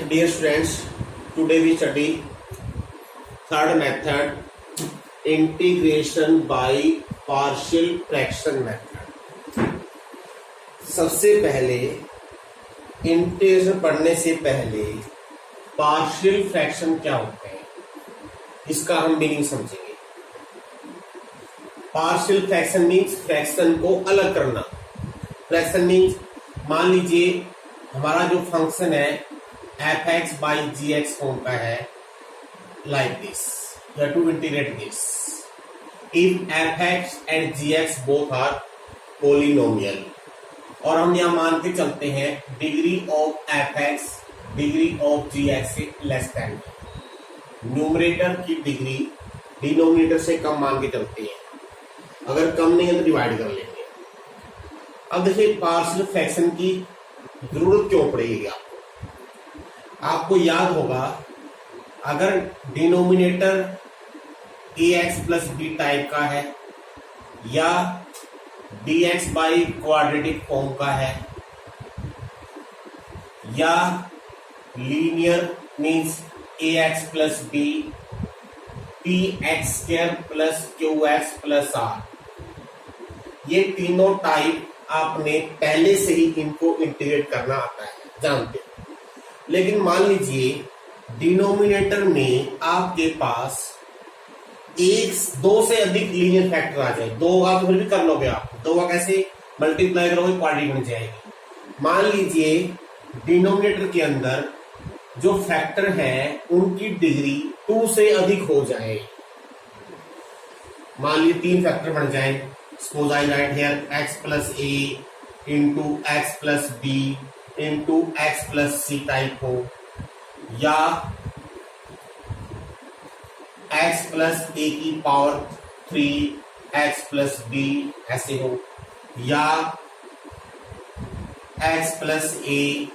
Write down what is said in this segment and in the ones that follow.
Dear students, today we study third method, integration by partial fraction method. सबसे पहले integration पढ़ने से पहले पार्शियल फ्रैक्शन क्या होते हैं इसका हम मीनिंग समझेंगे। पार्शियल फ्रैक्शन मीन्स फ्रैक्शन को अलग करना। फ्रैक्शन मीन्स मान लीजिए हमारा जो फंक्शन है f x by g x form का है, like this, you have to integrate this if f x and g x both are polynomial. और हम यहां मान के चलते हैं degree of f x degree of g x से लेस देन, न्यूमरेटर की डिग्री डिनोमिनेटर से कम मान के चलते हैं। अगर कम नहीं है तो डिवाइड कर लेंगे। अब देखिए पार्शियल फ्रैक्शन की जरूरत क्यों पड़ेगी आपको याद होगा, अगर denominator a x plus b type का है या d x by quadratic form का है या linear means a x plus b p x square plus q x plus r, ये तीनों टाइप आपने पहले से ही इनको इंटीग्रेट करना आता है, जानते हैं। लेकिन मान लीजिए डिनोमिनेटर में आपके पास दो से अधिक लीनियर फैक्टर आ जाए, दो होगा तो फिर भी कर लोगे आप, दो का कैसे मल्टीप्लाई करोगे क्वाड्रेटिक बन जाएगी। मान लीजिए डिनोमिनेटर के अंदर जो फैक्टर है उनकी डिग्री 2 से अधिक हो जाए, मान लीजिए 3 फैक्टर बन जाए, suppose I write here x plus a into x plus b into x plus c type हो, या एक्स प्लस ए की पावर 3 एक्स प्लस बी ऐसे हो, या x plus a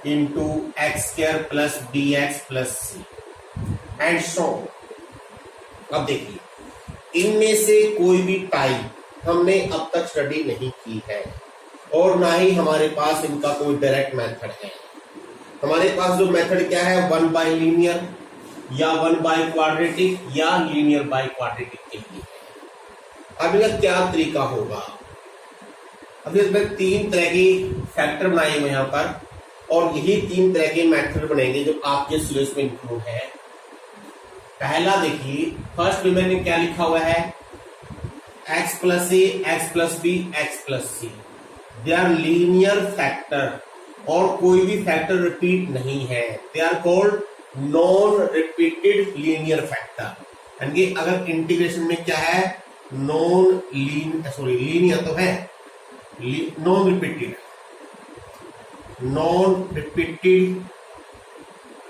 into x square plus b x plus c and so. अब देखिए इनमें से कोई भी टाइप हमने अब तक स्टडी नहीं की है और ना ही हमारे पास इनका कोई डायरेक्ट मेथड है। हमारे पास जो मेथड क्या है, 1 बाई लीनियर या 1 बाई क्वाड्रेटिक या लीनियर बाई क्वाड्रेटिक के लिए है। अब इनका क्या तरीका होगा, अब इसमें 3 तरह के फैक्टर बनाए हुए यहाँ पर और यही 3 तरह के मेथड बनेंगे जो आपके सिलेबस में इंक्लूड है। पहला देखिए, फर्स्ट में मैंने क्या लिखा हुआ है, x plus a x plus b x plus c, they are linear factor और कोई भी फैक्टर रिपीट नहीं है, they are called non repeated linear factor. यानी अगर इंटीग्रेशन में क्या है, लीनियर तो है, नॉन रिपीटेड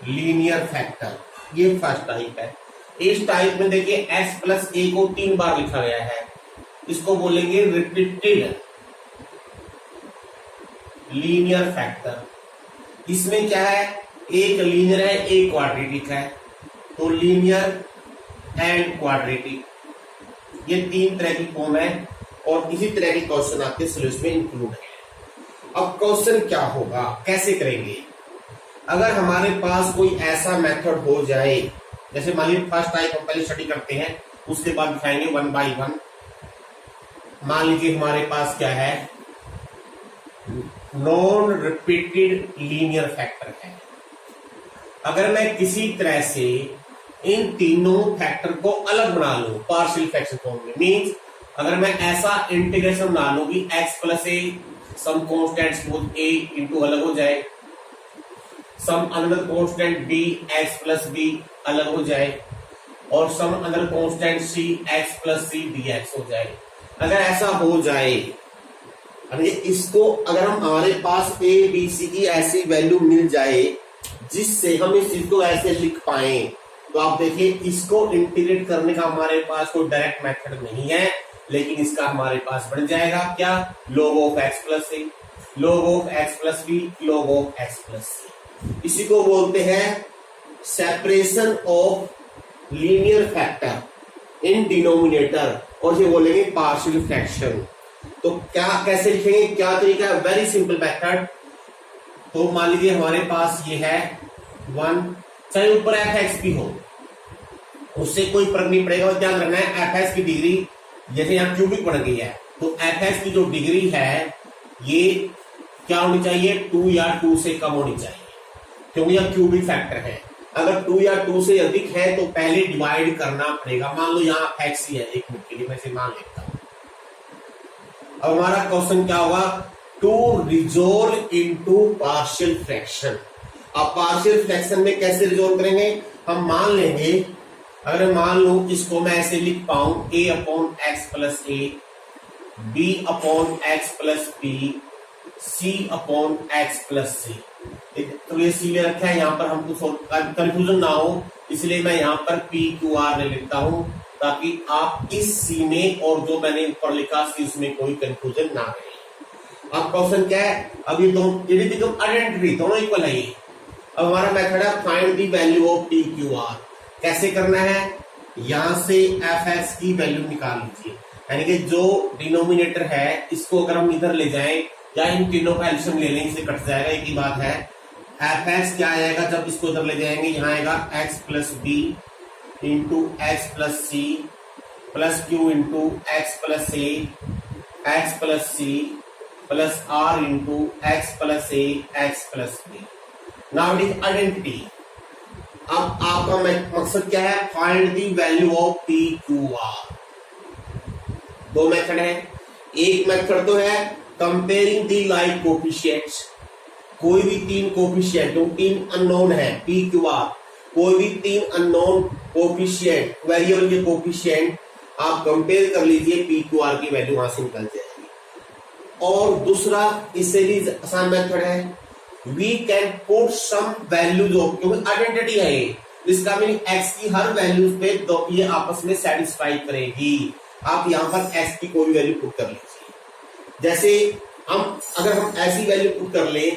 लीनियर फैक्टर, ये फर्स्ट टाइप है। इस टाइप में देखिए एक्स प्लस ए को 3 बार लिखा गया है, इसको बोलेंगे रिपीटेड लीनियर फैक्टर। इसमें क्या है, एक लीनियर है एक क्वाड्रेटिक है, तो लीनियर एंड क्वाड्रेटिक, ये 3 तरह की फॉर्म है और इसी तरह के क्वेश्चन आपके सिलेबस में इंक्लूड है। अब क्वेश्चन क्या होगा, कैसे करेंगे, अगर हमारे पास कोई ऐसा मेथड हो जाए, जैसे मान लीजिए फर्स्ट टाइप हम पहले स्टडी करते हैं उसके बाद दिखाएंगे 1 बाई 1। मान लीजिए हमारे पास क्या है, नॉन रिपीटेड लीनियर फैक्टर है। अगर मैं किसी तरह से इन तीनों फैक्टर को अलग बना लूं पार्शियल फ्रैक्शन फॉर्म में, मींस अगर मैं ऐसा इंटीग्रेशन बना लूं कि x plus a some constant suppose a into अलग हो जाए, some another constant b x plus b अलग हो जाए और some another constant c x plus c d x हो जाए। अगर ऐसा हो जाए, इसको अगर हम हमारे पास ए बी सी की ऐसी वैल्यू मिल जाए जिससे हम इस चीज को ऐसे लिख पाए, तो आप देखिए इसको इंटीग्रेट करने का हमारे पास कोई डायरेक्ट मेथड नहीं है, लेकिन इसका हमारे पास बन जाएगा क्या, log of x plus a, log of x plus b, log of x plus c. इसी को बोलते हैं separation of linear factor in denominator और ये बोलेंगे पार्शियल फ्रैक्शन। तो क्या कैसे लिखेंगे, क्या तरीका है, वेरी सिंपल मेथड। तो मान लीजिए हमारे पास ये है 1, चाहे ऊपर एफ एक्स भी हो, उससे कोई फर्क नहीं पड़ेगा। और ध्यान रखना है एफ एक्स की डिग्री जैसे यहाँ क्यूबिक बन गई है तो एफ एक्स की जो डिग्री है ये क्या होनी चाहिए, 2 या 2 से कम होनी चाहिए, क्योंकि यह क्यूबिक फैक्टर है। अगर 2 या 2 से अधिक है तो पहले डिवाइड करना पड़ेगा। मान लो यहाँ एक्स ही है, एक मिनट के लिए मैं इसे मान लेता हूं। अब हमारा क्वेश्चन क्या होगा, to resolve into partial fraction. अब पार्शियल फ्रैक्शन में कैसे रिजोल्व करेंगे, हम मान लेंगे, अगर मान लो इसको मैं ऐसे लिख पाऊं a upon x plus a, b upon x plus b, c upon x plus c. तो ये सी ले रखा है, यहाँ पर हमको कंफ्यूजन ना हो इसलिए मैं यहाँ पर पी क्यू आर ले लिखता हूं, ताकि आप इस सी में और जो मैंने ऊपर लिखा सी उसमें कोई कंफ्यूजन ना रहे। अब क्वेश्चन क्या है, अब ये दोनों आइडेंटिटी दोनों इक्वल है। ये अब हमारा मेथड है find the value of p q are. कैसे करना है, यहां से एफ एक्स की वैल्यू निकाल लीजिए, यानी कि जो डिनोमिनेटर है इसको अगर हम इधर ले जाएं या इन तीनों का एल्सियम ले लें, इससे कट जाएगा, एक ही बात है। एफ एक्स क्या आएगा जब इसको इधर ले जाएंगे, यहाँ आएगा x plus b into x plus c plus q into x plus a x plus c plus r into x plus a x plus b. Now it is identity. अब आपका मकसद क्या है, find the value of p q r. दो method है, एक method तो है कंपेयरिंग द लाइक कोफिशिएंट्स, कोई भी 3 कोफिशिएंट जो 3 अननोन है पी क्यू आर, कोई भी 3 अननोन कोफिशिएंट वेरिएबल के कोफिशिएंट आप कंपेयर कर लीजिए, पी क्यू आर की वैल्यू वहां से निकल जाएगी। और दूसरा इससे भी आसान मेथड है, we can put some values of, क्योंकि आइडेंटिटी है ये, इसका मीनिंग एक्स की हर वैल्यूज पे दो ये आपस में सेटिस्फाई करेगी। आप यहां पर एक्स की कोई वैल्यू पुट कर लीजिए, जैसे अगर हम ऐसी वैल्यू पुट कर ले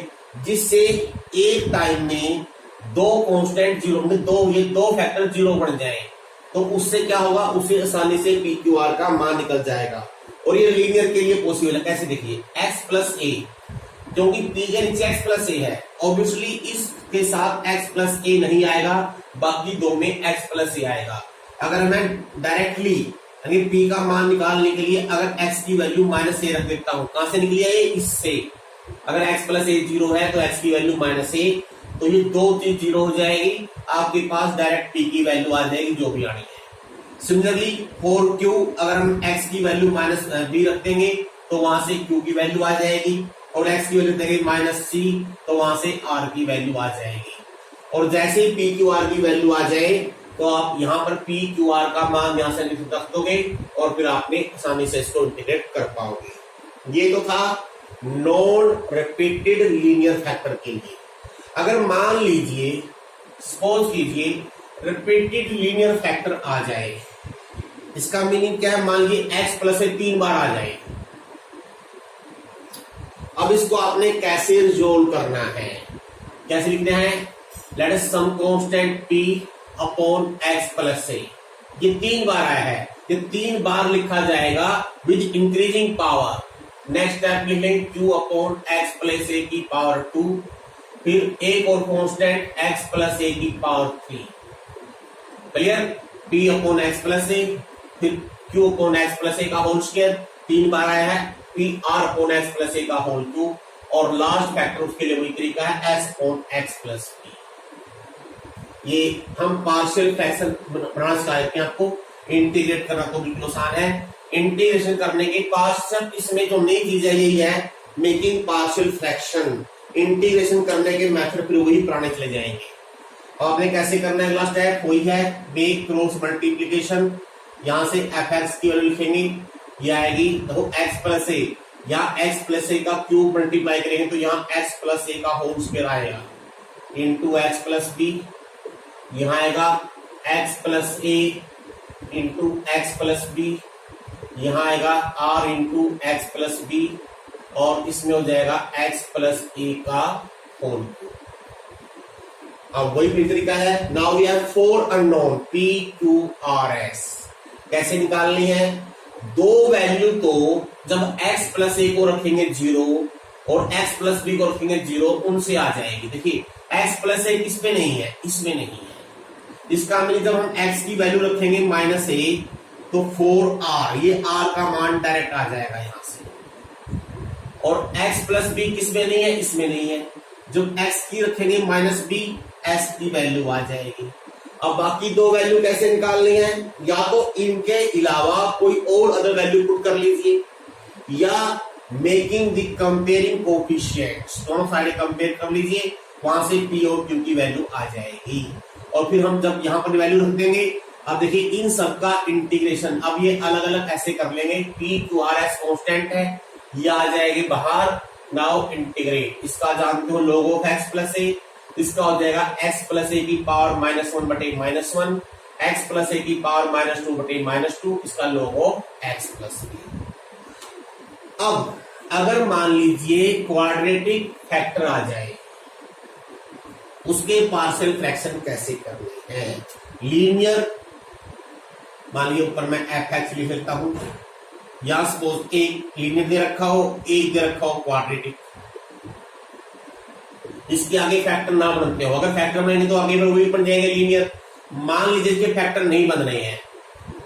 जिससे एक टाइम में 2 कांस्टेंट जीरो में दो फैक्टर जीरो बन जाए, तो उससे क्या होगा, उससे आसानी से पी क्यू आर का मान निकल जाएगा। और ये लीनियर के लिए पॉसिबल है। कैसे देखिए, एक्स प्लस ए, क्योंकि पी के नीचे एक्स प्लस ए है, ऑब्वियसली इसके साथ एक्स प्लस ए नहीं आएगा, बाकी दो में एक्स प्लस ए आएगा। अगर मैं डायरेक्टली यानी पी का मान निकालने के लिए अगर एक्स की वैल्यू माइनस ए रख देता हूं, कहां से निकली है ये, इससे। अगर एक्स प्लस ए जीरो है तो एक्स की वैल्यू माइनस ए, तो ये दो चीज जीरो हो जाएगी, आपके पास डायरेक्ट पी की वैल्यू आ जाएगी जो भी आनी है। सिमिलरली फॉर क्यू, अगर हम एक्स की वैल्यू माइनस बी रख देंगे तो वहां से क्यू की वैल्यू आ जाएगी, और एक्स की वैल्यू देंगे माइनस सी तो वहां से आर की वैल्यू आ जाएगी। और जैसे ही पी क्यू आर की वैल्यू आ जाए तो आप यहाँ पर पी क्यू आर का मान यहां से रख दोगे और फिर आपने आसानी से इसको इंटीग्रेट कर पाओगे। ये तो था नॉन रिपीटेड लीनियर फैक्टर के लिए। अगर मान लीजिए, सपोज कीजिए रिपीटेड लीनियर फैक्टर आ जाए, इसका मीनिंग क्या है, मान लीजिए एक्स प्लस से 3 बार आ जाए। अब इसको आपने कैसे रिजोल्व करना है, कैसे लिखना है, let us some constant p upon x plus से, ये 3 बार आया है, ये 3 बार लिखा जाएगा with increasing power. Next step लिख लेंगे q upon x plus a की पावर 2, फिर एक और कांस्टेंट एक्स प्लस ए की power 3। Clear, p upon x plus a, फिर q upon x plus a का होल स्क्वायर 3 बार आया है, p r upon x plus a का होल 2, और लास्ट फैक्टर उसके लिए वही तरीका है S upon x plus P. ये हम पार्शियल फ्रैक्शन बनाना सिखाते हैं आपको, इंटीग्रेट करना तो बिल्कुल आसान है। इंटीग्रेशन करने के पास इसमें जो नई चीज है यही है मेकिंग पार्शियल फ्रैक्शन। इंटीग्रेशन करने के मेथड फिर वही पुराने चले जाएंगे। और आपने कैसे करना है, अगला स्टेप वही है मेक क्रॉस मल्टीप्लीकेशन। यहां से एफ एक्स की वैल्यू लिखेंगे, ये आएगी देखो एक्स प्लस ए, या एक्स प्लस ए का क्यूब मल्टीप्लाई करेंगे तो यहाँ एक्स प्लस ए का होल स्क्वायर आएगा इंटू एक्स प्लस बी, यहाँ आएगा x plus a into x plus b, यहाँ आएगा r into x plus b, और इसमें हो जाएगा एक्स प्लस ए का होल। अब वही भी तरीका है। Now we have 4 unknown p q r s. कैसे निकालनी है, दो वैल्यू तो जब x प्लस ए को रखेंगे 0 और x प्लस बी को रखेंगे 0, उनसे आ जाएगी। देखिए x प्लस ए किस पे नहीं है, इसमें नहीं है। इसका मतलब जब हम x की वैल्यू रखेंगे -a तो 4r, ये r का मान डायरेक्ट आ जाएगा यहां से। और x प्लस बी किस में नहीं है, इसमें नहीं है। जब x की रखेंगे -b, s की वैल्यू आ जाएगी। अब बाकी दो वैल्यू कैसे निकालनी है, या तो इनके अलावा कोई और अदर वैल्यू पुट कर लीजिए, या मेकिंग द कंपेयरिंग कोफिशिएंट्स, दोनों साइड कंपेयर कर लीजिए, वहां से p और q की वैल्यू आ जाएगी। और फिर हम जब यहां पर वैल्यू रख देंगे, अब देखिए इन सब का इंटीग्रेशन, अब ये अलग अलग ऐसे कर लेंगे, p q r s constant है, ये आ जाएगी बाहर। नाउ इंटीग्रेट, इसका जानते हो log ऑफ x प्लस ए, इसका हो जाएगा x प्लस ए की पावर -1 बटे -1, x प्लस ए की पावर -2 बटे -2, इसका log ऑफ x प्लस ए। अब अगर मान लीजिए क्वाड्रेटिक फैक्टर आ जाए, उसके पार्शियल फ्रैक्शन कैसे करने हैं। लीनियर, मान लीजिए ऊपर मैं f(x) लिख लेता हूं, या सपोज एक लीनियर दे रखा हो, एक दे रखा हो क्वाड्रेटिक, इसके आगे फैक्टर ना बनते हो। अगर फैक्टर बनेंगे तो आगे वही बन जाएंगे लीनियर। मान लीजिए इसके फैक्टर नहीं बन रहे हैं,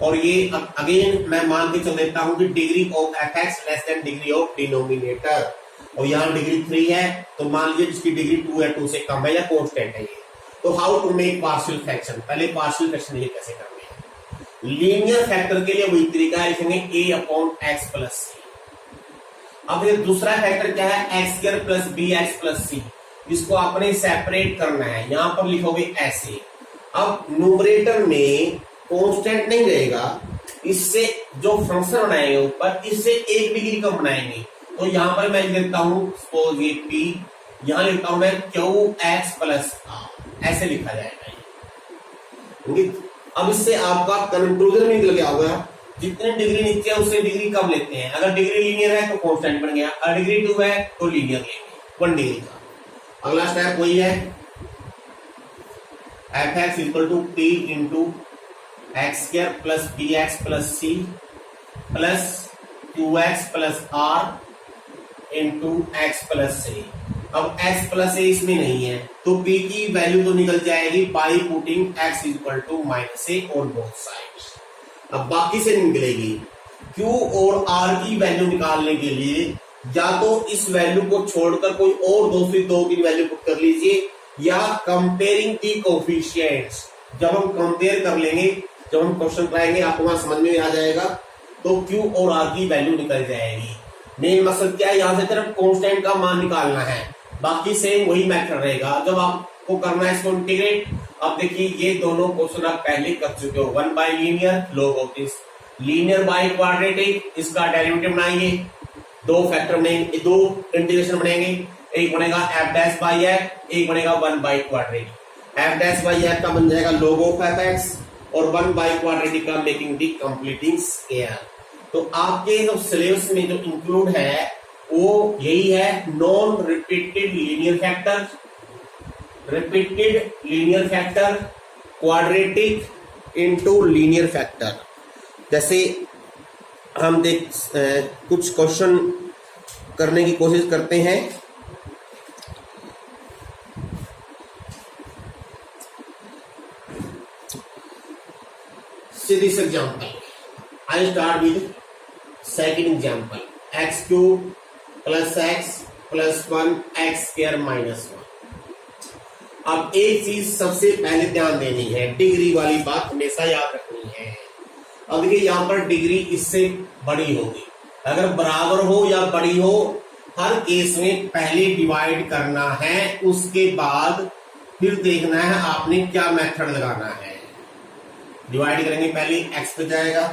और ये अगेन मैं मान के चल देता हूं कि degree of f(x) less than degree of denominator, और यहाँ डिग्री 3 है, तो मान लीजिए इसकी डिग्री 2 है, 2 से कम है या कांस्टेंट है ये। तो how to make partial fraction, पहले पार्शियल फ्रैक्शन ये कैसे करने हैं। लीनियर फैक्टर के लिए वही तरीका है, लिखेंगे a/x प्लस c। अब ये दूसरा फैक्टर क्या है, x² plus bx plus c, इसको आपने सेपरेट करना है, यहां पर लिखोगे ऐसे। अब न्यूमरेटर में कांस्टेंट नहीं रहेगा, इससे जो फंक्शन बनाएंगे ऊपर, इससे 1 डिग्री कम बनाएंगे। तो यहां पर मैं लिखता हूं सपोज ये p, यहां लिखता हूं मैं qx प्लस r, ऐसे लिखा जाएगा। अब इससे आपका कंक्लूजन निकल गया होगा, जितने डिग्री नीचे है उससे डिग्री कम लेते हैं। अगर डिग्री लीनियर है तो कांस्टेंट बन गया, अगर डिग्री 2 है तो लीनियर लेंगे 1 डिग्री का। अगला स्टेप वही है, f(x) equal to p into x² plus bx plus c plus qx plus r into x plus a। अब x प्लस a इसमें नहीं है, तो p की वैल्यू तो निकल जाएगी by putting x equal to -a on both sides. अब बाकी से निकलेगी। q और r की वैल्यू निकालने के लिए या तो इस वैल्यू को छोड़कर कोई और दूसरी दो की वैल्यू पुट कर लीजिए, या कंपेयरिंग दी कोफिशिएंट्स, जब हम कंपेयर कर लेंगे, जब हम क्वेश्चन कराएंगे आपको वहां समझ में आ जाएगा, तो q और r की वैल्यू निकल जाएगी। मेन मकसद क्या है, यहां से सिर्फ कांस्टेंट का मान निकालना है, बाकी सेम वही मेथड रहेगा। जब आपको करना है इसको इंटीग्रेट, अब देखिए ये दोनों क्वेश्चन आप पहले कर चुके हो, 1 bye linear log of this, linear by quadratic, इसका डेरिवेटिव बनाएंगे, दो फैक्टर बनेंगे, दो इंटीग्रेशन बनेंगे, एक बनेगा f' बाई f, एक बनेगा 1 by quadratic. f' by f का बन जाएगा log ऑफ fx, और 1 बाई क्वाड्रेटिक का मेकिंग दी कंप्लीटिंग स्क्वायर। तो आपके जो सिलेबस में जो इंक्लूड है वो यही है, non repeated linear factor, repeated linear factor, quadratic into linear factor. जैसे हम देख कुछ क्वेश्चन करने की कोशिश करते हैं। See this example. I start with second example. x cube plus x plus 1 x square minus 1. अब एक चीज सबसे पहले ध्यान देनी है, डिग्री वाली बात हमेशा याद रखनी है। अब देखिए यहाँ पर डिग्री इससे बड़ी होगी, अगर बराबर हो या बड़ी हो, हर केस में पहले डिवाइड करना है, उसके बाद फिर देखना है आपने क्या मेथड लगाना है। डिवाइड करेंगे, पहले x पे जाएगा,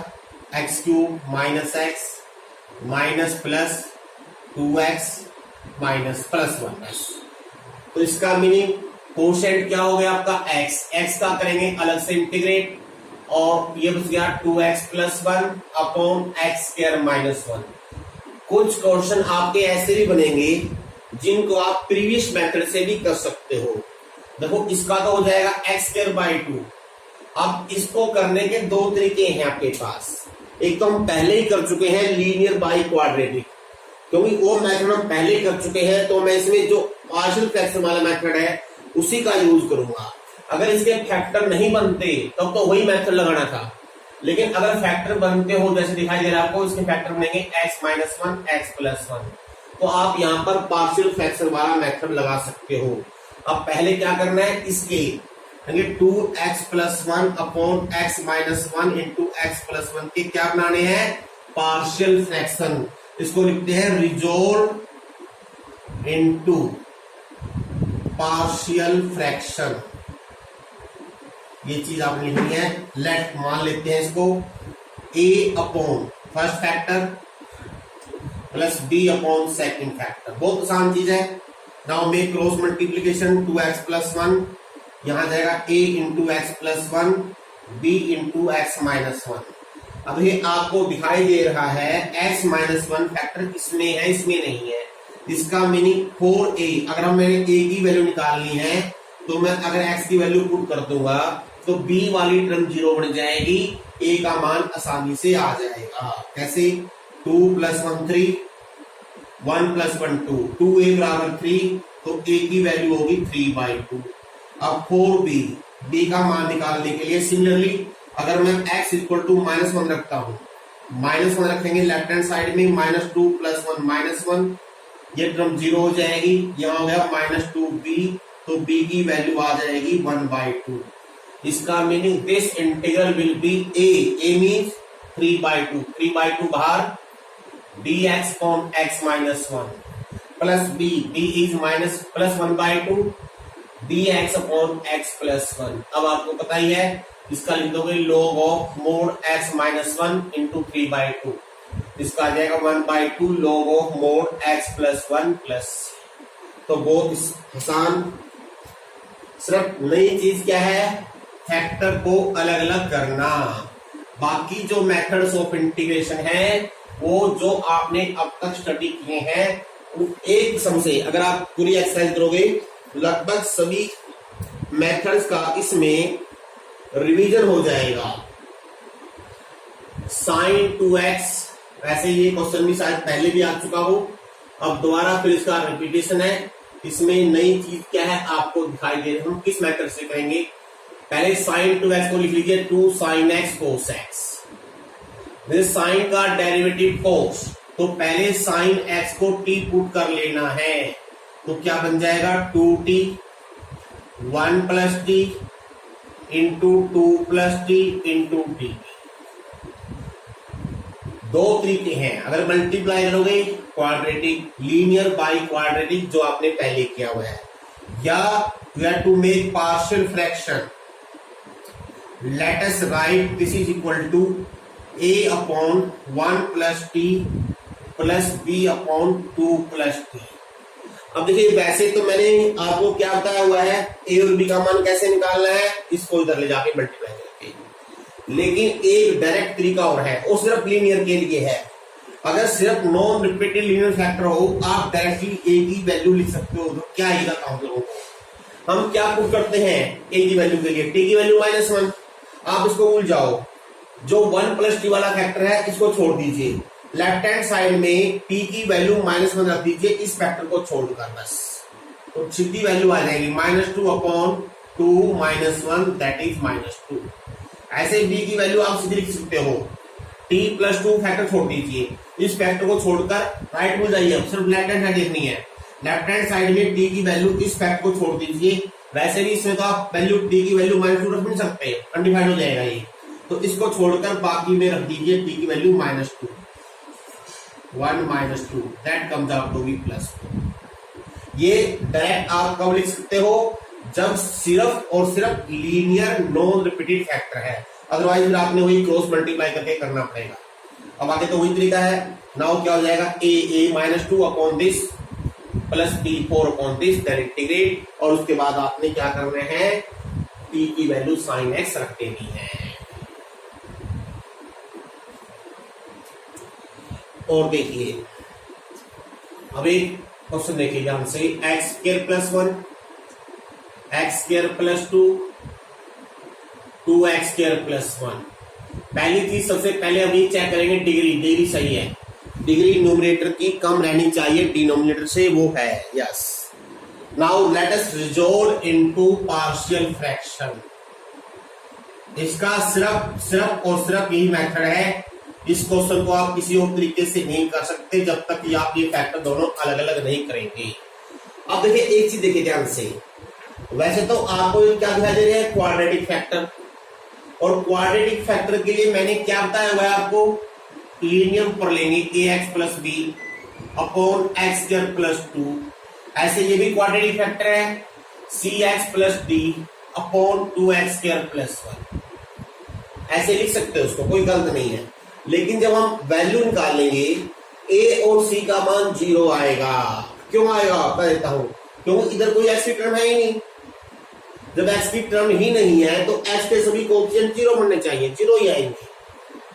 x cube minus x minus plus 2x minus plus 1। तो इसका मीनिंग कोशेंट क्या हो गया आपका x का करेंगे अलग से इंटीग्रेट, और ये बच गया 2x plus 1 upon x square minus 1। कुछ क्वेश्चन आपके ऐसे भी बनेंगे जिनको आप प्रीवियस मेथड से भी कर सकते हो। देखो इसका तो हो जाएगा x स्क्वायर बाई 2। अब इसको करने के दो तरीके हैं आपके पास, एक तो हम पहले ही कर चुके हैं लीनियर बाई क्वाड्रेटिक, क्योंकि वो मेथड हम पहले कर चुके हैं, तो मैं इसमें जो पार्शियल फ्रैक्शन वाला मेथड है उसी का यूज करूंगा। अगर इसके फैक्टर नहीं बनते तब तो वही मेथड लगाना था, लेकिन अगर फैक्टर बनते हो जैसे दिखाई दे रहा है आपको, इसके फैक्टर बनेंगे x-1 x+1, तो आप यहाँ पर पार्शियल फ्रैक्शन वाला मेथड लगा सकते हो। अब पहले क्या करना है, इसके 2x+1 upon x-1 into x+1 के क्या बनाने हैं, पार्शियल फ्रैक्शन। इसको लिखते हैं रिजोल्व इनटू पार्शियल फ्रैक्शन। ये चीज आपने लिखनी है। लेट मान लेते हैं इसको a upon first factor plus b upon second factor. बहुत आसान चीज है। Now make cross multiplication 2x+1, यहां जाएगा a into x+1 b into x-1। अब ये आपको दिखाई दे रहा है x-1 फैक्टर इसमें है, इसमें नहीं है। इसका मीनिंग 4a। अगर हम मैंने a की वैल्यू निकालनी है तो मैं अगर x की वैल्यू पुट कर दूंगा तो b वाली टर्म 0 बन जाएगी, a का मान आसानी से आ जाएगा। कैसे, 2 + 1 3, 1 + 1 2, 2a बराबर 3, तो a की वैल्यू होगी 3/2। अब 4b, b का मान निकालने के लिए सिमिलरली अगर मैं x इक्वल टू -1 रखता हूं, -1 रखेंगे लेफ्ट हैंड साइड में, -2 + 1 -1, ये टर्म 0 हो जाएगी। यहां हो गया -2b, तो b की वैल्यू आ जाएगी 1/2। इसका meaning this integral will be a means 3/2, 3/2 बाहर, dx upon x-1 plus b is plus 1/2 dx upon x+1। अब आपको पता ही है, इसका लिख दोगे log of mode x-1 into 3/2, इसका आ जाएगा 1/2 log of mode x+1 plus. तो बहुत आसान। सिर्फ नई चीज क्या है, फैक्टर को अलग अलग करना। बाकी जो मेथड्स ऑफ इंटीग्रेशन है वो जो आपने अब तक स्टडी किए हैं, एक किस्म से अगर आप पूरी एक्सरसाइज करोगे लगभग सभी मेथड्स का इसमें रिवीजन हो जाएगा। sin 2x, वैसे ये क्वेश्चन भी शायद पहले भी आ चुका हो, अब दोबारा फिर इसका रिपीटेशन है। इसमें नई चीज क्या है आपको दिखाई दे रही है। हम किस मेथड से करेंगे, पहले sin 2x को लिख लीजिए 2 sin x cos x। Sine का डेरिवेटिव cos, तो पहले sin x को t पुट कर लेना है, तो क्या बन जाएगा 2t 1 + t into 2 + t into t। दो तरीके हैं, अगर मल्टीप्लाई करोगे क्वाड्रेटिक, लीनियर बाय क्वाड्रेटिक जो आपने पहले किया हुआ है, या you have to make partial fraction. Let us write this is equal to a upon 1 + t plus b upon 2 + t। अब देखिए, वैसे तो मैंने आपको क्या बताया हुआ है, a और b का मान कैसे निकालना है, इसको इधर ले जाके मल्टीप्लाई करके। लेकिन एक डायरेक्ट तरीका और है, वो सिर्फ लीनियर के लिए है। अगर सिर्फ नॉन रिपीटेड लीनियर फैक्टर हो, आप डायरेक्टली a की वैल्यू लिख सकते हो। तो क्या आएगा काम लोगों को, हम क्या पुट करते हैं a की वैल्यू के लिए, t की वैल्यू -1। आप इसको भूल जाओ, जो 1 + t वाला फैक्टर है इसको छोड़ दीजिए। लेफ्ट हैंड साइड में t की वैल्यू -1 रख दीजिए, इस फैक्टर को छोड़कर बस, तो सीधी वैल्यू आ जाएगी -2 अपॉन 2 - 1 दैट इज -2। ऐसे b की वैल्यू आप सीधी लिख सकते हो, t + 2 फैक्टर छोड़ दीजिए, इस फैक्टर को छोड़कर राइट में जाइए, सिर्फ लेफ्ट हैंड साइड देखनी है। लेफ्ट हैंड साइड में t की वैल्यू, इस फैक्टर को छोड़ दीजिए। वैसे भी इसमें तो आप वैल्यू t की वैल्यू -2 रख नहीं सकते, अनडिफाइंड हो जाएगा ये, तो इसको छोड़कर बाकी में रख दीजिए t की value -2, 1 - 2 that comes out to be +2। ये डायरेक्ट आप कब लिख सकते हो, जब सिर्फ और सिर्फ लीनियर नॉन रिपीटेड फैक्टर है, अदरवाइज फिर आपने वही क्रॉस मल्टीप्लाई करके करना पड़ेगा। अब आगे तो वही तरीका है। नाउ क्या हो जाएगा, a -2 upon this plus b 4 upon this, that integrate, और उसके बाद आपने क्या करना है, t की वैल्यू sin x रख देनी है। और देखिए, अब एक क्वेश्चन देखिए ध्यान से, x² + 1 x² + 2 2x² + 1। पहली चीज सबसे पहले हम ये चेक करेंगे डिग्री सही है। डिग्री न्यूमरेटर की कम रहनी चाहिए डिनोमिनेटर से, वो है yes. Now let us resolve into partial fraction. इसका सिर्फ और सिर्फ यही मेथड है। इस क्वेश्चन को आप किसी और तरीके से नहीं कर सकते जब तक कि आप ये फैक्टर दोनों अलग अलग नहीं करेंगे। अब देखिए एक चीज देखिए ध्यान से, वैसे तो आपको क्या दिखाई दे रहा है, क्वाड्रेटिक फैक्टर। और क्वाड्रेटिक फैक्टर के लिए मैंने क्या बताया हुआ है आपको, लीनियर पर लेंगे ax plus b upon x square plus 2। ऐसे ये भी क्वाड्रेटिक फैक्टर है, cx plus d upon 2x square plus 1। ऐसे लिख सकते हो उसको, कोई गलत नहीं है। लेकिन जब हम वैल्यू निकालेंगे a और c का मान 0 आएगा। क्यों आएगा बता देता हूं, क्योंकि इधर कोई x की टर्म है ही नहीं। जब x की टर्म ही नहीं है तो x के सभी कोएफिशिएंट 0 बनने चाहिए, 0 ही आएंगे।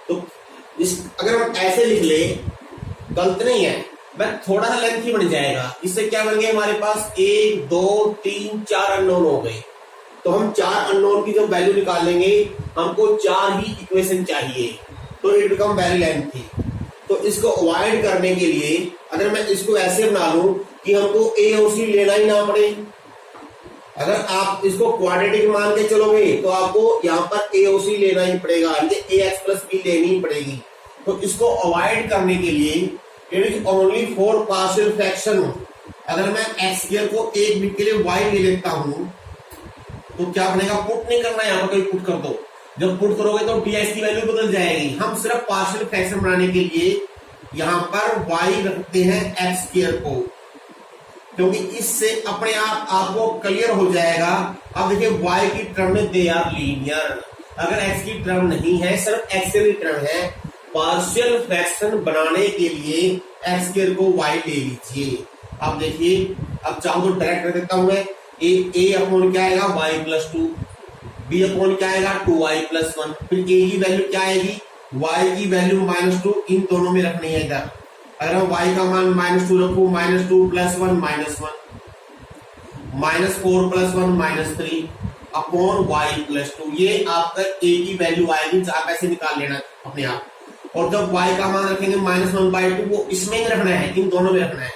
तो अगर हम ऐसे लिख ले गलत नहीं है, मैं थोड़ा सा लेंथी बन जाएगा। इससे क्या बन गया हमारे पास 1 2 3 4 अननोन हो गए। तो हम 4 अननोन की जब वैल्यू निकालेंगे हमको 4 ही इक्वेशन चाहिए, तो इट बिकम वेरी लेंथी। तो इसको अवॉइड करने के लिए अगर मैं इसको ऐसे बना लूं कि हमको ए और सी लेना ही ना पड़े, अगर आप इसको क्वाड्रेटिक मान के चलोगे तो आपको यहाँ पर ए और सी लेना ही पड़ेगा, ए एक्स प्लस बी लेनी ही पड़ेगी। तो इसको अवॉइड करने के लिए it is only for partial fraction. अगर मैं एक्स स्क्वायर को एक बिट के लिए वाई ले लेता हूं तो क्या बनेगा, पुट नहीं करना, यहाँ पर कोई पुट कर दो। जब पुट करोगे तो ds की वैल्यू बदल जाएगी। हम सिर्फ पार्शियल फ्रैक्शन बनाने के लिए यहाँ पर y रखते हैं एक्स स्क्वायर को, क्योंकि इससे अपने आप आपको क्लियर हो जाएगा। अब देखिए y की टर्म में दे आर लीनियर। अगर x की टर्म नहीं है, सिर्फ x की टर्म है, पार्शियल फ्रैक्शन बनाने के लिए एक्स स्क्वायर को y ले लीजिए। अब देखिए, अब चाहूं तो डायरेक्ट कर देता हूं मैं, a अपॉन क्या आएगा y प्लस 2, b अपॉन क्या आएगा 2y प्लस 1। फिर a की वैल्यू क्या आएगी, y की वैल्यू -2 इन दोनों में रखनी है इधर। अगर हम y का मान -2 रखू, -2 plus 1 -1, -4 plus 1 -3 upon y plus 2। ये आपका a की वैल्यू आएगी, आप ऐसे निकाल लेना अपने आप। और जब y का मान रखेंगे -1/2, वो इसमें ही रखना है, इन दोनों में रखना है।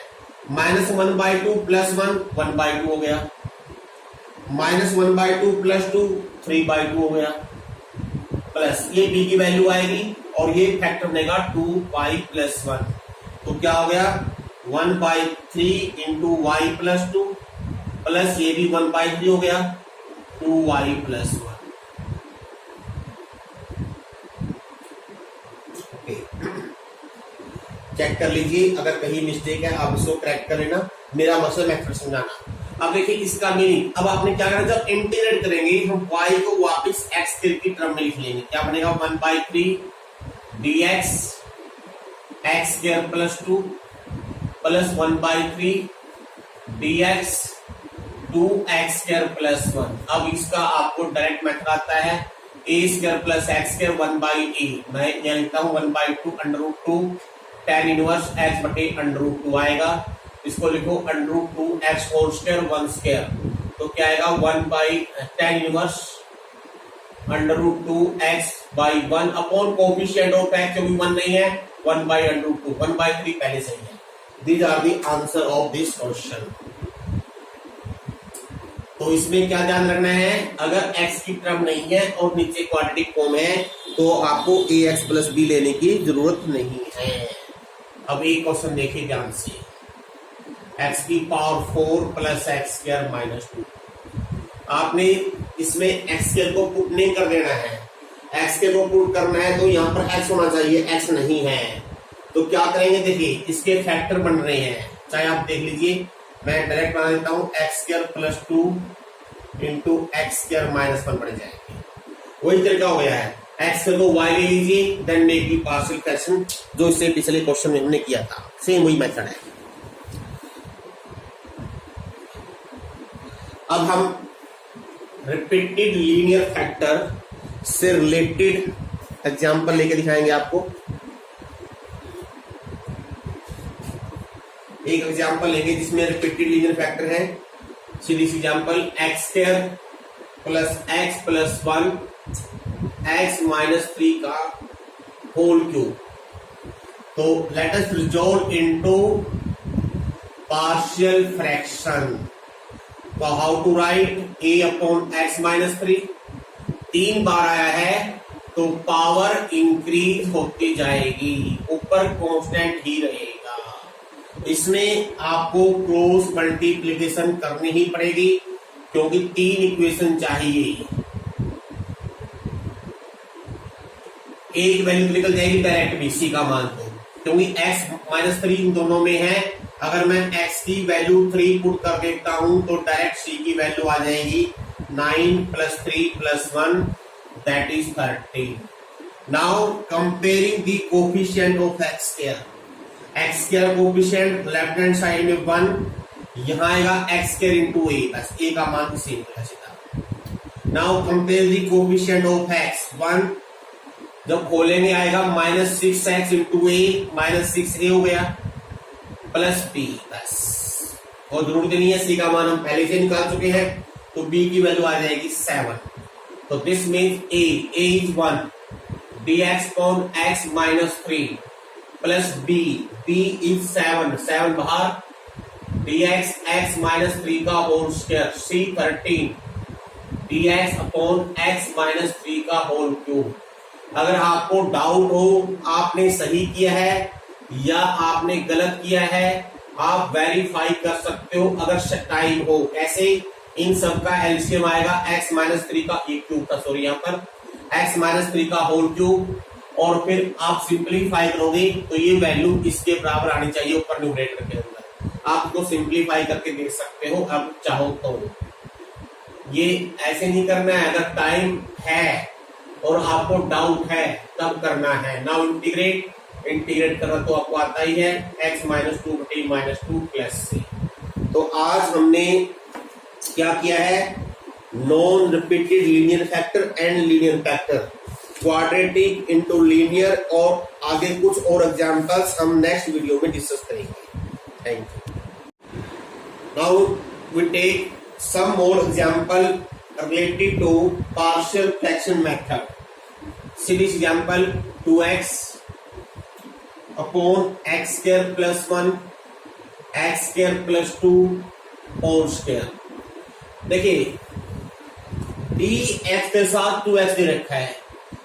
-1/2 प्लस 1 1/2 हो गया, -1/2 प्लस 2 3/2 हो गया, प्लस ये b की वैल्यू आएगी और ये फैक्टर बनेगा 2y प्लस 1। तो क्या हो गया 1/3 इंटू y प्लस 2, प्लस ये भी 1/3 हो गया 2y प्लस 1। चेक कर लीजिए, अगर कहीं मिस्टेक है आप इसको करेक्ट कर लेना। मेरा मकसद मेथड समझाना। अब देखिए इसका मीनिंग, अब आपने क्या करना, जब इंटीग्रेट करेंगे हम y को वापस x की टर्म में लिख लेंगे। क्या बनेगा 1/3 dx x square plus 2 plus 1/3 dx 2x square plus 1। अब इसका आपको डायरेक्ट मेथड आता है a square plus x square 1/a। मैं यहाँ लिखता हूँ 1/2 √2 tan इनवर्स x बटे √2 आएगा। इसको लिखो √2x होल स्क्वायर 1 स्क्वायर। तो क्या आएगा 1/tan inverse √2x by 1 upon coefficient of x, जो भी 1 नहीं है 1/√2, 1/3 पहले से ही है। These are the answer of this question. तो इसमें क्या ध्यान रखना है, अगर x की टर्म नहीं है और नीचे क्वाड्रेटिक फॉर्म है तो आपको ax प्लस b लेने की जरूरत नहीं है। अब एक क्वेश्चन देखिए ध्यान से, x की power 4 plus x square minus 2। आपने इसमें x स्क्वायर को पुट नहीं कर देना है, x स्क्वायर को पुट करना है तो यहाँ पर x होना चाहिए, x नहीं है। तो क्या करेंगे, देखिए इसके फैक्टर बन रहे हैं, चाहे आप देख लीजिए, मैं डायरेक्ट बना देता हूँ x square plus 2 into x square minus 1 बढ़ जाएंगे। वही तरीका हो गया है, एक्स को y ले लीजिए, then make the partial fraction, जो इससे पिछले क्वेश्चन में हमने किया था, सेम वही मेथड है। अब हम रिपीटेड लीनियर फैक्टर से रिलेटेड एग्जांपल लेके दिखाएंगे आपको। एक एग्जांपल लेंगे जिसमें रिपीटेड लीनियर फैक्टर है। सीधी सी example, x square plus x plus 1 x minus 3 का होल क्यूब। तो let us resolve into partial fraction. तो how to write a upon x minus 3, 3 बार आया है तो पावर इंक्रीज होती जाएगी, ऊपर कांस्टेंट ही रहेगा। इसमें आपको क्रॉस मल्टीप्लिकेशन करनी ही पड़ेगी क्योंकि 3 इक्वेशन चाहिए। एक वैल्यू तो निकल जाएगी डायरेक्ट भी c का मान, तो क्योंकि x माइनस 3 इन दोनों में है, अगर मैं x की वैल्यू 3 पुट कर देता हूं तो डायरेक्ट c की वैल्यू आ जाएगी 9 plus 3 plus 1 that is 13। Now comparing the coefficient of x square, x square coefficient left hand side में 1, यहां आएगा x स्क्वायर इंटू a, बस a का मान सेम है सीधा। Now compare the coefficient of x 1, जब खोलेंगे आएगा माइनस 6x इंटू ए, माइनस 6a हो गया प्लस b, बस और जरूरत नहीं है, c का मान हम पहले से निकाल चुके हैं तो b की वैल्यू आ जाएगी 7। तो this means a is 1 dx upon x minus 3 plus b is 7 बाहर, dx x माइनस 3 का whole square, c 13 dx upon x minus 3 का होल क्यूब। अगर आपको डाउट हो आपने सही किया है या आपने गलत किया है, आप वेरीफाई कर सकते हो अगर टाइम हो। कैसे? इन सब का एलसीएम आएगा x माइनस 3 का एक क्यूब का, सॉरी यहाँ पर x माइनस 3 का होल क्यूब, और फिर आप सिंप्लीफाई करोगे तो ये वैल्यू इसके बराबर आनी चाहिए ऊपर न्यूमरेटर के अंदर। आप इसको सिंप्लीफाई करके देख सकते हो अब चाहो तो। ये ऐसे नहीं करना है, अगर टाइम है और आपको डाउट है तब करना है। नाउ इंटीग्रेट करना तो आपको आता ही है, x माइनस 2 बटे माइनस 2 प्लस c। तो आज हमने क्या किया है, non repeated linear factor and linear factor, quadratic into linear, और आगे कुछ और एग्जांपल्स हम नेक्स्ट वीडियो में डिस्कस करेंगे। Thank you. Now we take some more example related to partial fraction method. See this example, 2x upon x square plus 1 x square plus 2 whole square। देखिए dx के साथ 2x दे रखा है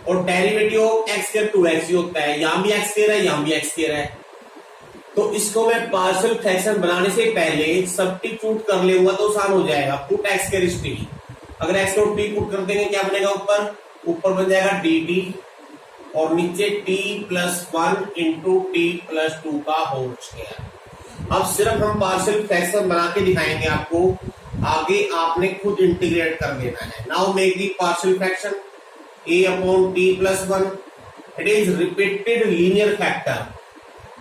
और derivative x square 2x ही होता है, यहां भी x स्क्वायर है यहां भी x स्क्वायर है। तो इसको मैं पार्शियल फ्रैक्शन बनाने से पहले सब्स्टिट्यूट कर लूंगा तो आसान हो जाएगा। Put x square is t, अगर x को t पुट कर देंगे क्या बनेगा, ऊपर बन जाएगा dt और नीचे t plus 1 into T plus 2 का होल स्क्वायर। अब सिर्फ हम पार्शियल फ्रैक्शन बना के दिखाएंगे आपको, आगे आपने खुद इंटीग्रेट कर देना है। Now make the partial fraction a upon t plus 1, it is repeated linear factor,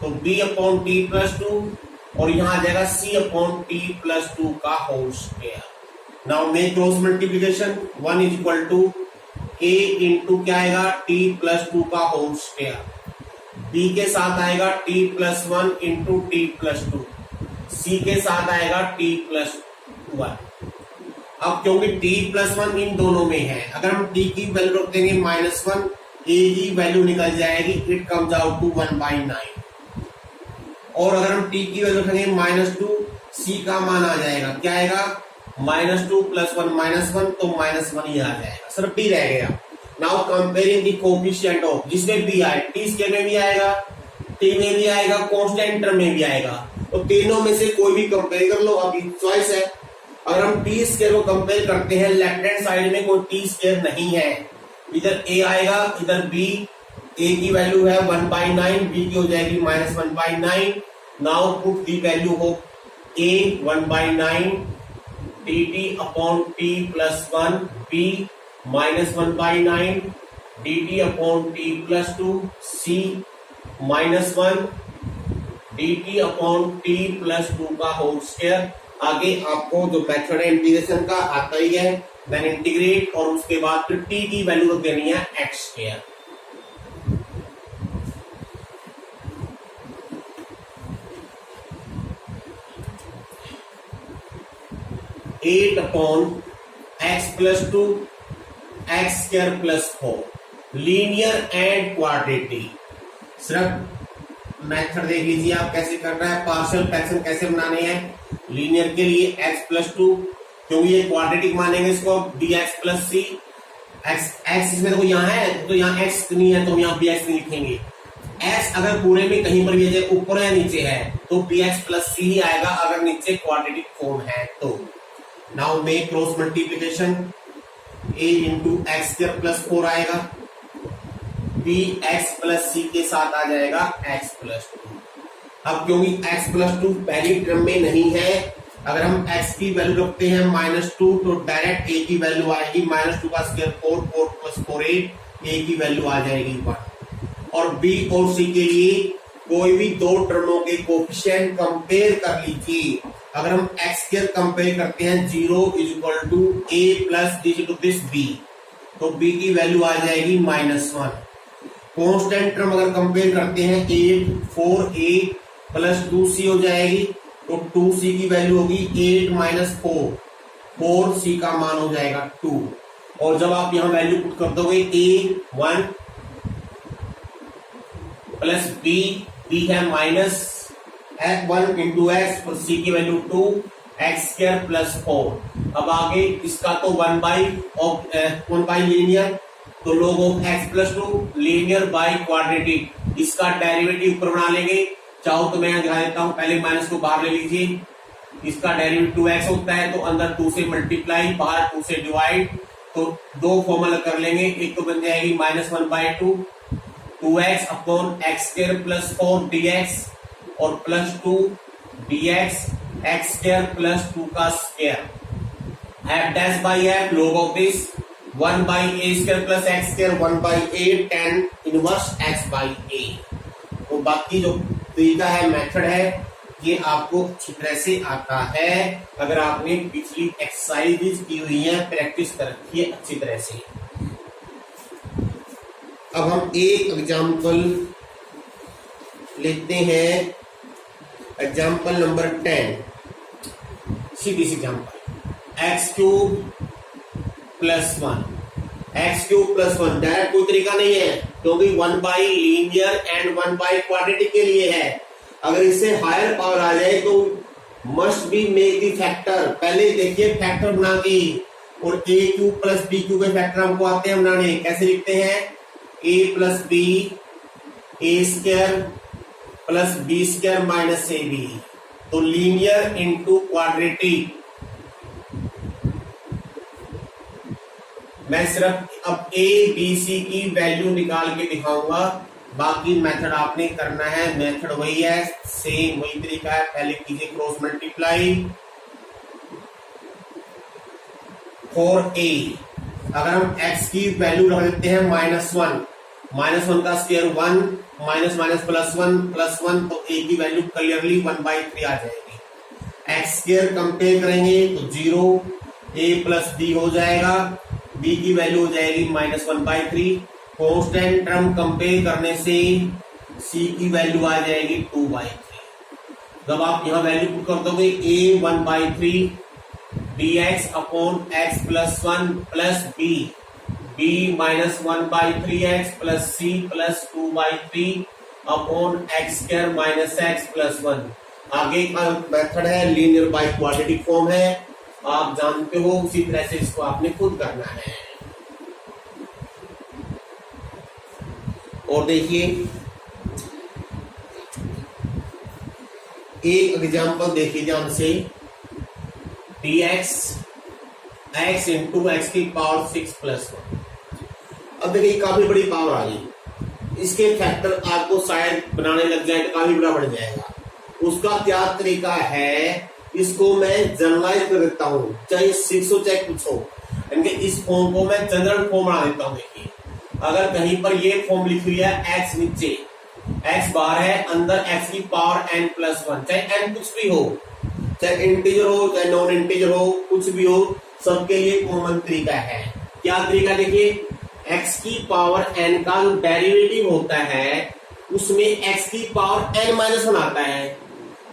तो b अपॉन t प्लस 2 और यहां आ जाएगा c अपॉन t प्लस 2 का whole square. Now make cross multiplication, 1 is equal to a into क्या आएगा t plus 2 का whole square, b के साथ आएगा t plus 1 into T plus 2, c के साथ आएगा t प्लस 1। अब क्योंकि t प्लस 1 इन दोनों में है, अगर हम t की वैल्यू रख देंगे -1, a की वैल्यू निकल जाएगी, इट कम्स आउट टू 1/9। और अगर हम t की वैल्यू रखेंगे -2, c का मान आ जाएगा, क्या आएगा -2 प्लस 1 -1, तो -1 ही आ जाएगा, सिर्फ t रह गया। Now comparing the coefficient of, जिसमें b आए, t स्क्वायर में भी आएगा, t में भी आएगा, कांस्टेंट टर्म में भी आएगा, तो तीनों में से कोई भी कंपेयर कर लो, अभी चॉइस है। अगर हम t स्क्वायर को कंपेयर करते हैं, लेफ्ट हैंड साइड में कोई t स्क्वायर नहीं है, इधर a आएगा इधर b, a की वैल्यू है 1/9, b की हो जाएगी -1/9। Now put the value of a 1/9 dt upon t plus 1, b -1/9 dt upon t plus 2, c -1 dt upon t plus 2 का होल स्क्वायर। आगे आपको जो मेथड है इंटीग्रेशन का आता ही है, देन इंटीग्रेट और उसके बाद फिर t की वैल्यू रख देनी है x square. Eight upon x plus 2 x square plus 4, linear and quadratic. सिर्फ मेथड देख लीजिए आप कैसे करना है। पार्शियल फ्रैक्शन कैसे बनाने हैं लीनियर के लिए, x+2 क्योंकि ये क्वाड्रेटिक मानेंगे इसको, bx+c, x इसमें देखो यहाँ है तो यहाँ x नहीं है तो यहाँ bx नहीं लिखेंगे। x अगर पूरे में कहीं पर भी है ऊपर या नीचे है तो bx+c ही आएगा अगर नीचे क्वाड्रेटिक फॉर्म है तो। Now make cross multiplication, a into x²+4 आएगा, bx+c के साथ आ जाएगा x+2। अब क्योंकि x+2 पहली टर्म में नहीं है, अगर हम x की वैल्यू रखते हैं -2 तो डायरेक्ट a की वैल्यू आएगी -2 का स्क्वायर 4, 4 + 4 8, a की वैल्यू आ जाएगी 1। और b और c के लिए कोई भी दो टर्मों के कोएफिशिएंट कंपेयर कर लीजिए। अगर हम x² कंपेयर करते हैं 0 = a + दिस b, तो b की वैल्यू आ जाएगी -1। कांस्टेंट टर्म अगर कंपेयर करते हैं 8 4a + 2c हो जाएगी, तो 2c की वैल्यू होगी 8 - 4, 4c का मान हो जाएगा 2। और जब आप यहां वैल्यू पुट कर दोगे a 1 प्लस b है -1 इंटू x और c की वैल्यू 2, x²+4। अब आगे इसका तो 1/1 लीनियर, तो log of x+2 linear by quadratic, इसका डेरिवेटिव ऊपर बना लेंगे। चाहो तो मैं यहां दिखा देता हूं, पहले माइनस को बाहर ले लीजिए, इसका डेरिवेटिव 2x होता है तो अंदर 2 से मल्टीप्लाई, बाहर 2 से डिवाइड, तो दो फॉर्मूला कर लेंगे। एक तो बन जाएगी -1/2 2x अपॉन x²+4 dx और +2 dx x²+2 का square, f dash by f log of this 1/a² + x² 1/8 tan inverse x/a। तो बाकी जो तरीका है मेथड है ये आपको अच्छी तरह से आता है अगर आपने पिछली एक्सरसाइज की हुई है, प्रैक्टिस कर रखी है अच्छी तरह से। अब हम एक एग्जाम्पल लेते हैं, एग्जाम्पल नंबर 10। सीधी सी एग्जाम्पल, x³ + 1, x³ + 1 डायरेक्ट कोई तरीका नहीं है क्योंकि 1/लीनियर एंड 1/क्वाड्रेटिक के लिए है। अगर इससे हायर पावर आ जाए तो must be make the factor. पहले देखिए फैक्टर बना के, और a³ + b³ के फैक्टर हमको आते हैं बनाने। कैसे लिखते हैं, a + b a² + b² - ab, तो लीनियर इंटू क्वाड्रेटिक। मैं सिर्फ अब a b c की वैल्यू निकाल के दिखाऊंगा, बाकी मेथड आपने करना है। मेथड वही है, सेम वही तरीका है। पहले कीजिए क्रॉस मल्टीप्लाई 4a, अगर हम x की वैल्यू रख देते हैं -1, -1 का स्क्वायर 1, -+1 तो a की वैल्यू क्लियरली 1/3 आ जाएगी। x² कंपेयर करेंगे तो 0, a + b हो जाएगा, b की वैल्यू हो जाएगी -1/3। कांस्टेंट टर्म कंपेयर करने से c की वैल्यू आ जाएगी 2/3। जब आप यहां वैल्यू पुट कर दोगे a 1/3 dx upon x+1 plus b -1/3x + c + 2/3 upon x² - x+1। आगे का मेथड है लीनियर बाय क्वाड्रेटिक फॉर्म है, आप जानते हो, उसी तरह से इसको आपने खुद करना है। और देखिए एक एग्जांपल देखिए ध्यान से, dx x इंटू x⁻6 + 1। अब देखिए काफी बड़ी पावर आ गई, इसके फैक्टर आपको शायद बनाने लग जाए तो काफी बड़ा बढ़ जाएगा। उसका क्या तरीका है, इसको मैं जनरलाइज कर देता हूं, चाहे 6 हो चाहे कुछ हो, इनके इस फॉर्म को मैं जनरल फॉर्म बना देता हूं। देखिए अगर कहीं पर ये फॉर्म लिख लिया x नीचे, x बाहर है, अंदर x⁻n+1, चाहे n कुछ भी हो, चाहे इंटीजर हो चाहे नॉन इंटीजर हो, कुछ भी हो, सबके लिए कॉमन तरीका है। क्या तरीका, देखिए x⁻n का जो डेरिवेटिव होता है उसमें x⁻n-1 आता है।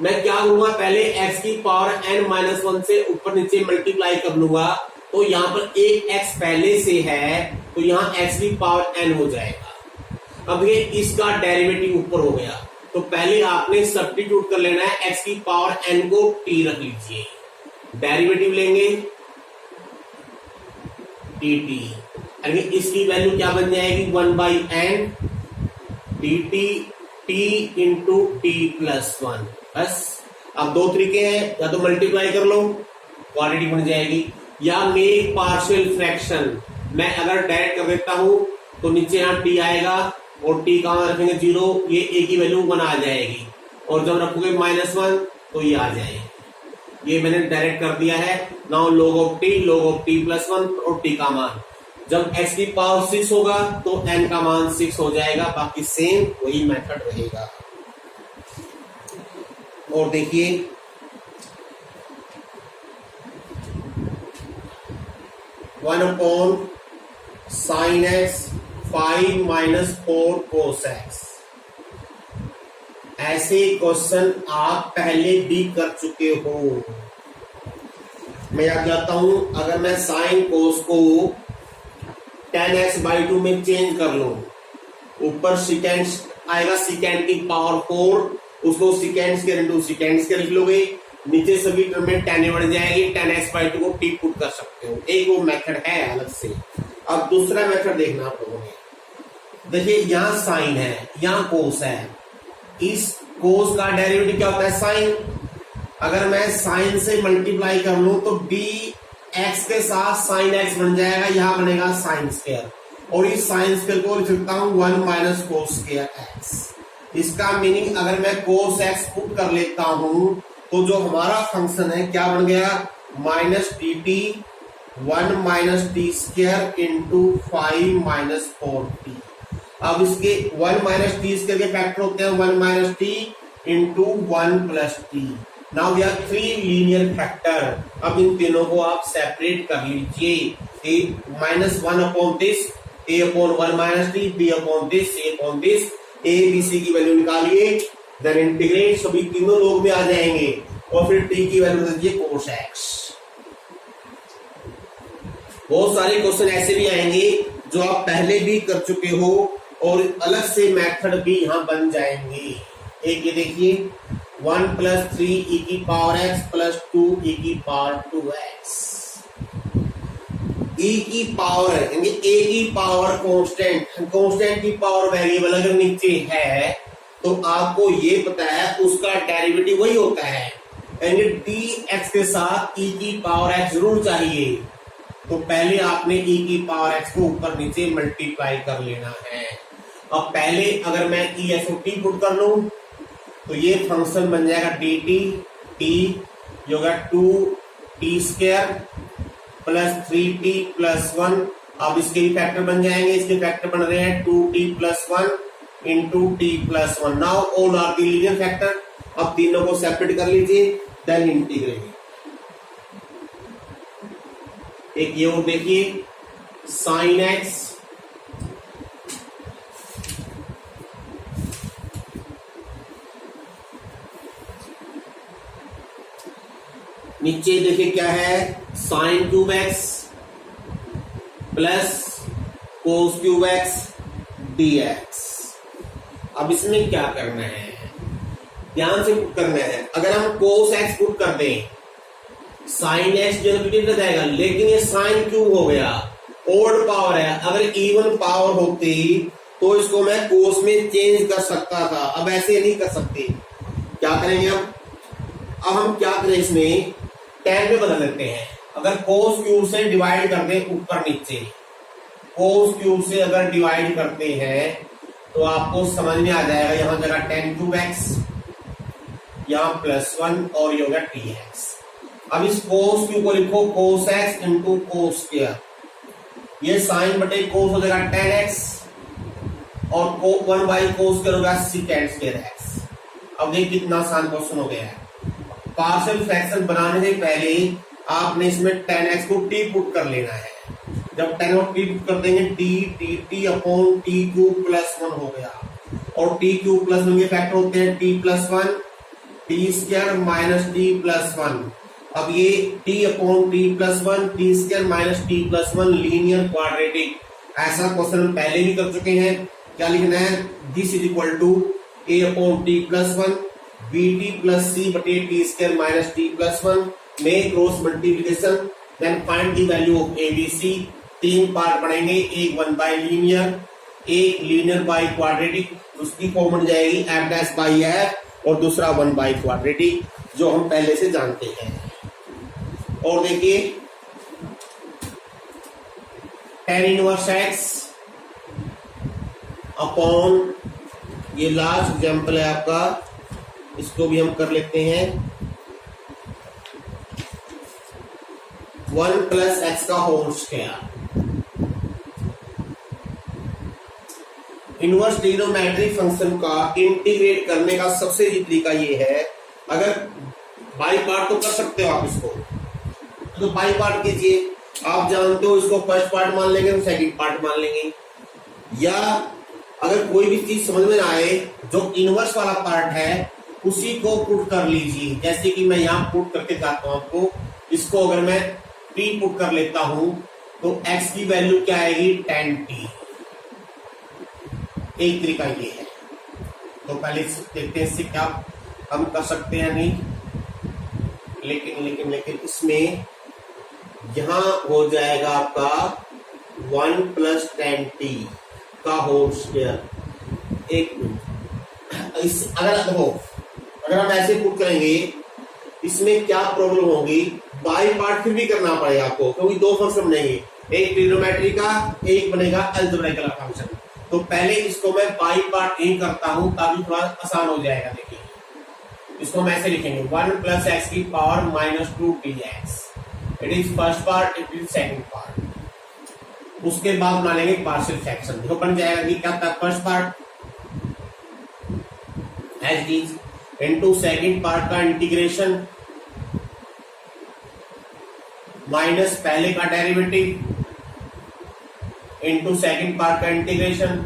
मैं क्या करूंगा, पहले x⁻n-1 से ऊपर नीचे मल्टीप्लाई कर लूंगा, तो यहाँ पर एक x पहले से है तो यहाँ x⁻n हो जाएगा। अब ये इसका डेरिवेटिव ऊपर हो गया, तो पहले आपने सब्स्टिट्यूट कर लेना है, x की पावर n को t रख लीजिए, डेरिवेटिव लेंगे dt, यानी इसकी वैल्यू क्या बन जाएगी 1/n dt t into t plus 1। बस अब दो तरीके हैं, या तो मल्टीप्लाई कर लो क्वांटिटी बन जाएगी, या मेक पार्शियल फ्रैक्शन, मैं अगर डायरेक्ट कर देता हूं तो नीचे यहां t आएगा और t कहां रखेंगे 0, ये a की वैल्यू 1 आ जाएगी, और जब रखोगे -1 तो ये आ जाएगी। ये मैंने डायरेक्ट कर दिया है। Now log of t plus 1 और t का मान, जब x की पावर 6 होगा तो n का मान 6 हो जाएगा, बाकी सेम वही मेथड रहेगा। और देखिए 1 sin x 5 - 4 cos x। ऐसे क्वेश्चन आप पहले भी कर चुके हो। मैं याद करता हूं, अगर मैं साइन कोस को 10x/2 में चेंज कर लूं, ऊपर सिकेंड आएगा, सिकेंड की पावर 4, उसको सिकेंड्स के इंटू सिकेंड्स के लिख लोगे, नीचे सभी टर्म में 10 बढ़ जाएगी, 10x/2 को टी पुट कर सकते हो। एक वो मेथड है अलग से। अब दूसरा मेथड देखना आप लोगों ने, देखिए यहां साइन है, यहां कोस है, इस कोस का डेरिवेटिव क्या होता है साइन। अगर मैं साइन से मल्टीप्लाई कर लूं तो dx के साथ साइन x बन जाएगा, यहां बनेगा साइन स्क्वायर, और इस साइन स्क्वायर को लिख सकता हूं 1 - cos स्क्वायर x। इसका मीनिंग अगर मैं cos x पुट कर लेता हूं तो जो हमारा फंक्शन है क्या बन गया, -dt 1 - t square into 5 - 4t। अब इसके 1 - t स्क्वायर के फैक्टर होते हैं 1 - t into 1 + t। Now we are 3 linear factor. अब इन तीनों को आप सेपरेट कर लीजिए, -1 upon this, a upon 1 - t, b upon this, a upon this, a b c की वैल्यू निकालिए, देन इंटीग्रेट, सभी तीनों लोग में आ जाएंगे, और फिर t की वैल्यू दीजिए cos x। बहुत सारे क्वेश्चन ऐसे भी आएंगे जो आप पहले भी कर चुके हो, और अलग से मेथड भी यहां बन जाएंगे। एक ये देखिए 1 + 3 e की पावर x प्लस 2 e की पावर 2x। e की पावर यानी a की पावर कांस्टेंट की पावर वेरिएबल अगर नीचे है तो आपको ये पता है उसका डेरिवेटिव वही होता है, यानी dx के साथ e की पावर x जरूर चाहिए। तो पहले आपने e की पावर x को ऊपर नीचे मल्टीप्लाई कर लेना है। अब पहले अगर मैं e x को t पुट कर लूं तो ये फंक्शन बन जाएगा dt t जो होगा 2t square plus 3t plus 1। अब इसके भी फैक्टर बन जाएंगे, इसके फैक्टर बन रहे हैं 2t plus 1 into t plus 1। Now all are the linear factor. अब तीनों को सेपरेट कर लीजिए, देन इंटीग्रेट। एक ये और देखिए साइन x नीचे देखिए क्या है, sine cube x plus cos cube x dx। अब इसमें क्या करना है, ध्यान से पुट करना है। अगर हम कोस x पुट कर दें, साइन x जनरेटेड हो जाएगा, लेकिन ये साइन क्यूब हो गया, ओल्ड पावर है। अगर इवन पावर होती तो इसको मैं कोस में चेंज कर सकता था, अब ऐसे नहीं कर सकते। क्या करेंगे अब हम क्या करें, इसमें 10 में बदल देते हैं। अगर कोस क्यूब से डिवाइड कर दें ऊपर नीचे, कोस क्यूब से अगर डिवाइड करते हैं तो आपको समझ में आ जाएगा, यहां जगह 10 क्यूब x, यहां +1 और ये होगा tx। अब इस कोस क्यूब को लिखो cos x into cos square, ये साइन बटे कोस हो जाएगा 10x और 1/cos स्क्वायर होगा secant स्क्वायर x। अब देखिए कितना आसान क्वेश्चन हो गया है। पार्शियल फ्रैक्शन बनाने से पहले आपने इसमें 10x को t पुट कर लेना है। जब 10 और t पुट कर देंगे t upon t cube plus 1 हो गया, और t क्यूब प्लस 1 के फैक्टर होते हैं t plus 1 t square minus t plus 1। अब ये t upon t plus 1 t square minus t plus 1 linear quadratic. ऐसा क्वेश्चन हम पहले भी कर चुके हैं। क्या लिखना है, this is equal to a upon t plus one, b t plus c बटे t square minus t plus one में cross multiplication, then find the value of a b c. तीन पार्ट पढ़ेंगे, एक वन बाय लीनियर, एक linear by quadratic, उसकी form बन जाएगी F dash by F, और दूसरा वन बाय क्वाड्रेटिक जो हम पहले से जानते हैं। और देखिए tan इनवर्स एक्स अपॉन, ये लास्ट एग्जाम्पल है आपका, इसको भी हम कर लेते हैं, 1 प्लस एक्स का whole square. Inverse trigonometric function का इंटीग्रेट करने का सबसे इजी तरीका ये है, अगर बाई पार्ट तो कर सकते हो आप इसको, तो बाई पार्ट कीजिए। आप जानते हो इसको फर्स्ट पार्ट मान लेंगे तो सेकंड पार्ट मान लेंगे, या अगर कोई भी चीज समझ में ना आए जो इनवर्स वाला पार्ट है उसी को पुट कर लीजिए। जैसे कि मैं यहाँ पुट करके जाता हूं आपको, इसको अगर मैं p पुट कर लेता हूं तो x की वैल्यू क्या आएगी, tan t। एक तरीका ये है, तो पहले देखते हैं इससे क्या हम कर सकते हैं नहीं, लेकिन इसमें यहां हो जाएगा आपका 1 प्लस tan t का होल स्क्वायर। एक मिनट, अगर देखो अगर हम ऐसे पुट करेंगे इसमें क्या प्रॉब्लम होगी, बाई पार्ट फिर भी करना पड़ेगा आपको, क्योंकि दो फंक्शन बनेंगे, एक ट्रिग्नोमेट्री का, एक बनेगा अलजेब्रिकल फंक्शन। तो पहले इसको मैं बाई पार्ट ही करता हूं ताकि थोड़ा आसान हो जाएगा। देखिए इसको हम ऐसे लिखेंगे, 1 प्लस एक्स की power minus 2tx, it is first part, it is second part. उसके बाद बना लेंगे पार्शियल फ्रैक्शन, देखो बन जाएगा कि क्या था, first part as is into second part का इंटीग्रेशन माइनस पहले का डेरिवेटिव इनटू सेकंड पार्ट का integration.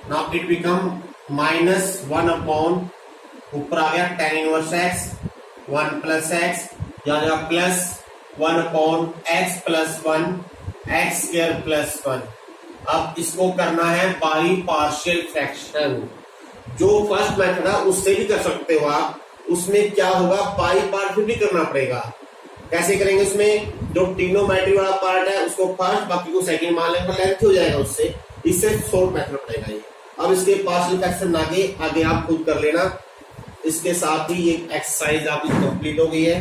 Now it become minus 1 upon, ऊपर आ गया tan inverse x, 1 plus x, यानी plus 1 upon x plus 1 x square plus 1। अब इसको करना है बाई पार्शियल फ्रैक्शन, जो फर्स्ट मेथड है उससे भी कर सकते हो आप। उसमें क्या होगा, बाई पार्ट फिर भी करना पड़ेगा। कैसे करेंगे, उसमें जो ट्रिग्नोमेट्री वाला पार्ट है उसको फर्स्ट, बाकी को सेकंड मान लेंगे, लेंथ हो जाएगा उससे, इससे शॉर्ट मेथड पड़ेगा ये। अब इसके पार्शियल फ्रैक्शन आगे आप खुद कर लेना। इसके साथ ही ये एक्सरसाइज आपकी कंप्लीट हो गई है।